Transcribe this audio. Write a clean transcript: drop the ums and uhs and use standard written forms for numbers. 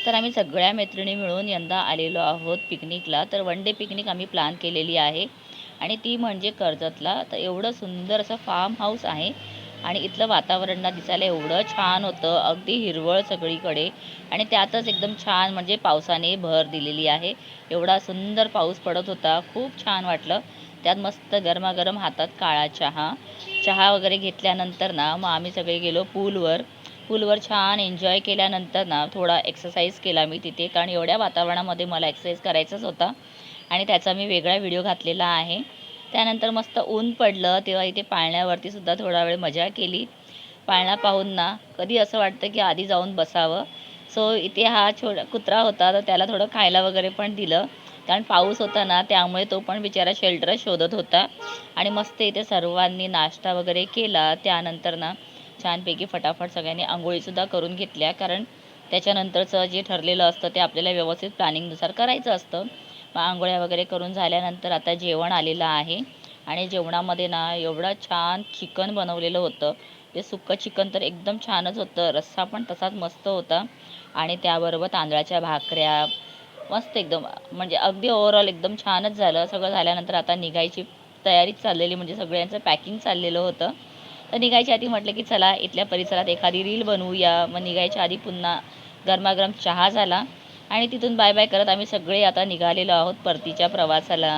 तर आम्ही सगळ्या मैत्रिणी मिळून यंदा आलेलो आहोत पिकनिकला. तर वन डे पिकनिक आम्ही प्लॅन केलेली आहे आणि ती म्हणजे कर्जतला. तर एवढं सुंदर असं फार्म हाऊस आहे आणि इथलं वातावरण ना दिसायला एवढं छान होतं, अगदी हिरवळ सगळीकडे आणि त्यातच एकदम छान म्हणजे पावसाने भर दिलेली आहे. एवढा सुंदर पाऊस पडत होता, खूप छान वाटलं. त्यात मस्त गरमागरम हातात काळा चहा. चहा वगैरे घेतल्यानंतर ना मग आम्ही सगळे गेलो पूलवर छान एन्जॉय केल्यानंतर ना थोडा एक्सरसाइज केला मी तिथे, कारण एवढ्या वातावरणामध्ये मला एक्सरसाइज करायचाच होता आणि त्याचा मी वेगळा व्हिडिओ घातलेला आहे. त्यानंतर मस्त ऊन पडलं तेव्हा इथे पाळण्यावरती सुद्धा थोडा वेळ मजा केली. पाळणा पाहून ना कधी असं वाटतं की आधी जाऊन बसावं. सो इथे हा कुत्रा होता, तर त्याला थोडं खायला वगैरे पण दिलं, कारण पाऊस होता ना त्यामुळे तो पण बिचारा शेल्टर शोधत होता. आणि मस्त इथे सर्वांनी नाश्ता वगैरे केला. त्यानंतर ना छानपैकी फटाफट सगळ्यांनी आंघोळीसुद्धा करून घेतल्या, कारण त्याच्यानंतरचं जे ठरलेलं असतं ते आपल्याला व्यवस्थित प्लॅनिंगनुसार करायचं असतं. मग आंघोळ्या वगैरे करून झाल्यानंतर आता जेवण आलेलं आहे आणि जेवणामध्ये ना एवढं छान चिकन बनवलेलं होतं. ते सुक्कं चिकन तर एकदम छानच होतं, रस्सा पण तसाच मस्त होता आणि त्याबरोबर तांदळाच्या भाकऱ्या मस्त एकदम, म्हणजे अगदी ओव्हरऑल एकदम छानच झालं. सगळं झाल्यानंतर आता निघायची तयारीच चाललेली, म्हणजे सगळ्यांचं पॅकिंग चाललेलं होतं. तर निघायच्या आधी म्हटलं की चला इथल्या परिसरात एखादी रील बनवूया. मग निघायच्या आधी पुन्हा गरमागरम चहा झाला आणि तिथून बाय बाय करत आम्ही सगळे आता निघालेलो आहोत परतीच्या प्रवासाला.